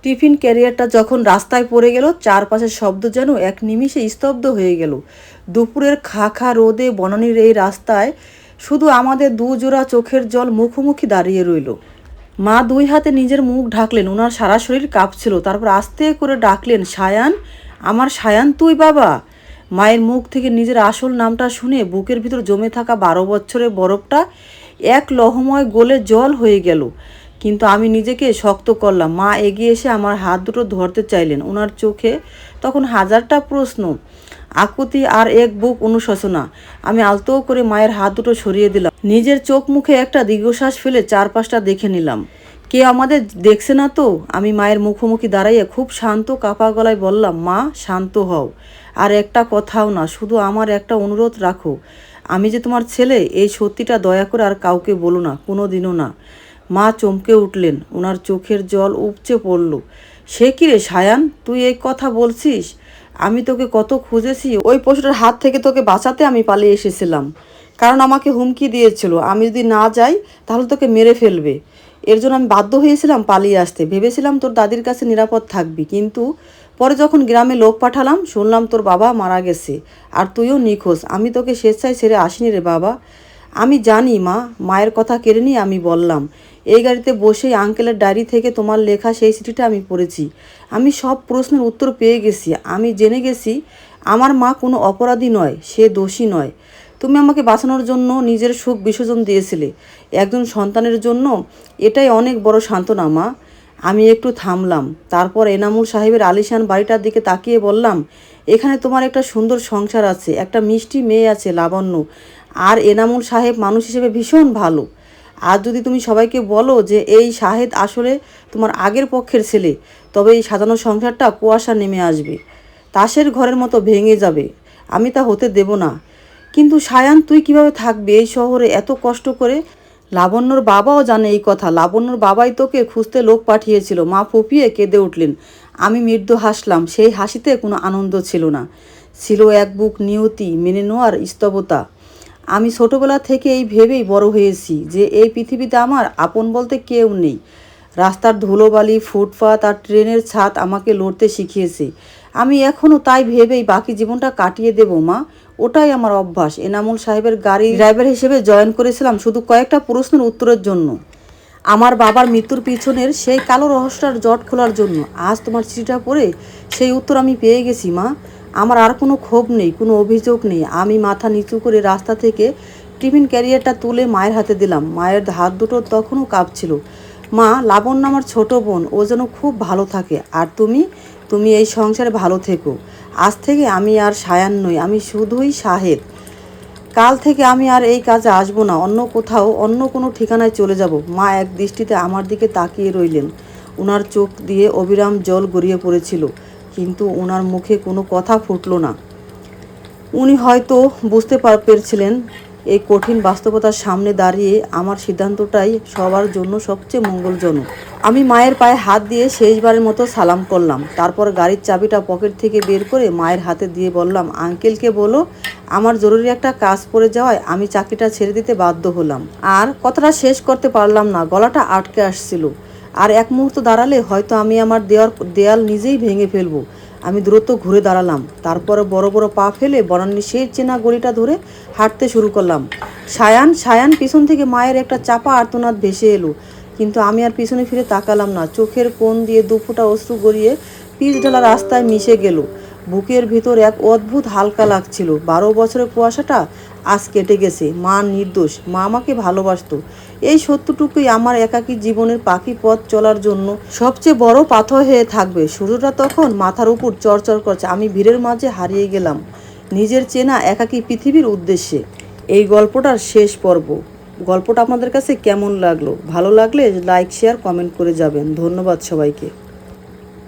Tiffin ক্যারিয়ারটা যখন রাস্তায় পড়ে গেল, চারপাশের শব্দ যেন এক নিমিষে স্তব্ধ হয়ে গেল। দুপুরের খা খা রোদে বনানীর এই রাস্তায় শুধু আমাদের দুজোড়া চোখের জল মুখোমুখি দাঁড়িয়ে রইল। মা দুই হাতে নিজের মুখ ঢাকলেন, ওনার সারা শরীর কাঁপছিল। তারপর আস্তে করে ডাকলেন, সায়ান, আমার সায়ান তুই বাবা। মায়ের মুখ থেকে নিজের আসল নামটা শুনে বুকের ভিতর জমে থাকা 12 বছরের বরফটা এক লহময় গলে জল হয়ে গেল। কিন্তু আমি নিজেকে শক্ত করলাম। মা এগিয়ে এসে আমার হাত দুটো ধরতে চাইলেন। ওনার চোখে তখন হাজারটা প্রশ্ন, আকুতি আর এক বুক অনুশোচনা। আমি আলতো করে মায়ের হাত দুটো সরিয়ে দিলাম। নিজের চোখ মুখে একটা দীর্ঘশ্বাস ফেলে চারপাশটা দেখে নিলাম। কে আমাদের দেখছে না তো? আমি মায়ের মুখোমুখি দাঁড়াইয়ে খুব শান্ত কাপা গলায় বললাম, মা শান্ত হও, আর একটা কথাও না, শুধু আমার একটা অনুরোধ রাখো। আমি যে তোমার ছেলে, এই সত্যিটা দয়া করে আর কাউকে বলো না, কোনো দিনও না। মা চমকে উঠলেন, ওনার চোখের জল উপচে পড়ল। সে কি রে সায়ান, তুই এই কথা বলছিস? আমি তোকে কত খুঁজেছি। ওই পশুটার হাত থেকে তোকে বাঁচাতে আমি পালিয়ে এসেছিলাম, কারণ আমাকে হুমকি দিয়েছিল আমি যদি না যাই তাহলে তোকে মেরে ফেলবে। এর জন্য আমি বাধ্য হয়েছিলাম পালিয়ে আসতে। ভেবেছিলাম তোর দাদির কাছে নিরাপদ থাকবি, কিন্তু পরে যখন গ্রামে লোক পাঠালাম শুনলাম তোর বাবা মারা গেছে আর তুইও নিখোঁজ। আমি তোকে স্বেচ্ছায় ছেড়ে আসিনি রে বাবা। আমি জানি মা। মায়ের কথা কেড়ে নিয়ে আমি বললাম, এই গাড়িতে বসেই আঙ্কেলের ডায়েরি থেকে তোমার লেখা সেই চিঠিটা আমি পড়েছি। আমি সব প্রশ্নের উত্তর পেয়ে গেছি। আমি জেনে গেছি আমার মা কোনো অপরাধী নয়, সে দোষী নয়। তুমি আমাকে বাঁচানোর জন্য নিজের সুখ বিসর্জন দিয়েছিলে। একজন সন্তানের জন্য এটাই অনেক বড় সান্ত্বনা মা। আমি একটু থামলাম। তারপর এনামুল সাহেবের আলিশান বাড়িটার দিকে তাকিয়ে বললাম, এখানে তোমার একটা সুন্দর সংসার আছে, একটা মিষ্টি মেয়ে আছে লাবণ্য, আর এনামুল সাহেব মানুষ হিসেবে ভীষণ ভালো। আর যদি তুমি সবাইকে বলো যে এই শাহেদ আসলে তোমার আগের পক্ষের ছেলে, তবে এই সাজানো সংসারটা কুয়াশা নেমে আসবে, তাসের ঘরের মতো ভেঙে যাবে। আমি তা হতে দেব না। কিন্তু সায়ান, তুই কিভাবে থাকবি এই শহরে এত কষ্ট করে? লাবণ্যর বাবাও জানে এই কথা। লাবণ্যর বাবাই তোকে খুঁজতে লোক পাঠিয়েছিল। মা ফুপিয়ে কেঁদে উঠলেন। আমি মৃদু হাসলাম। সেই হাসিতে কোনো আনন্দ ছিল না, ছিল এক বুক নিয়তি, মেনে নেওয়ার স্তবতা। আমি ছোটবেলা থেকে এই ভেবেই বড় হয়েছি যে এই পৃথিবীতে আমার আপন বলতে কেউ নেই। রাস্তার ধুলোবালি, ফুটপাত আর ট্রেনের ছাদ আমাকে লড়তে শিখিয়েছে। আমি এখনও তাই ভেবেই বাকি জীবনটা কাটিয়ে দেব মা। ওটাই আমার অভ্যাস। এনামুল সাহেবের গাড়ি ড্রাইভার হিসেবে জয়েন করেছিলাম শুধু কয়েকটা প্রশ্নের উত্তরের জন্য, আমার বাবার মৃত্যুর পিছনের সেই কালো রহস্যটার জট খোলার জন্য। আজ তোমার চিঠিটা পড়ে সেই উত্তর আমি পেয়ে গেছি মা। আমার আর কোনো ক্ষোভ নেই, কোনো অভিযোগ নেই। আমি মাথা নিচু করে রাস্তা থেকে টিফিন ক্যারিয়ারটা তুলে মায়ের হাতে দিলাম। মায়ের হাত দুটো তখনও কাঁপছিল। মা, লাবণ্য আমার ছোট বোন, ও যেন খুব ভালো থাকে। আর তুমি তুমি এই সংসারে ভালো থেকো। আজ থেকে আমি আর সায়ান নই, আমি শুধুই শাহেদ। কাল থেকে আমি আর এই কাজে আসবো না, অন্য কোথাও, অন্য কোনো ঠিকানায় চলে যাব। মা এক দৃষ্টিতে আমার দিকে তাকিয়ে রইলেন। ওনার চোখ দিয়ে অবিরাম জল গড়িয়ে পড়েছিল, কিন্তু ওনার মুখে কোনো কথা ফুটল না। উনি হয়তো বুঝতে পেরেছিলেন এই কঠিন বাস্তবতার সামনে দাঁড়িয়ে আমার সিদ্ধান্তটাই সবার জন্য সবচেয়ে মঙ্গলজনক। আমি মায়ের পায়ে হাত দিয়ে শেষবারের মতো সালাম করলাম। তারপর গাড়ির চাবিটা পকেট থেকে বের করে মায়ের হাতে দিয়ে বললাম, আঙ্কেলকে বলো আমার জরুরি একটা কাজ পড়ে যাওয়ায় আমি চাকরিটা ছেড়ে দিতে বাধ্য হলাম। আর কথাটা শেষ করতে পারলাম না, গলাটা আটকে আসছিল। আর এক মুহূর্ত দাঁড়ালে হয়তো আমি আমার দেয়াল নিজেই ভেঙে ফেলবো। আমি দ্রুত ঘুরে দাঁড়ালাম। তারপরে বড় বড় পা ফেলে বনানীর সেই চেনা গলিটা ধরে হাঁটতে শুরু করলাম। সায়ান, সায়ান! পিছন থেকে মায়ের একটা চাপা আর্তনাদ ভেসে এলো, কিন্তু আমি আর পিছনে ফিরে তাকালাম না। চোখের কোণ দিয়ে দুফোঁটা অশ্রু গড়িয়ে পিচ ঢালা রাস্তায় মিশে গেল। বুকের ভিতর এক অদ্ভুত হালকা লাগছিল। 12 বছরের কুয়াশাটা আজ কেটে গেছে। মা নির্দোষ, মা আমাকে ভালোবাসত। এই সত্যটুকুই আমার একাকী জীবনের পাখি পথ চলার জন্য সবচেয়ে বড় পাথর হয়ে থাকবে। সূর্যটা তখন মাথার উপর চড়চড় করছে। আমি ভিড়ের মাঝে হারিয়ে গেলাম নিজের চেনা একাকী পৃথিবীর উদ্দেশ্যে। এই গল্পটার শেষ পর্ব। গল্পটা আপনাদের কাছে কেমন লাগলো? ভালো লাগলে লাইক, শেয়ার, কমেন্ট করে যাবেন। ধন্যবাদ সবাইকে।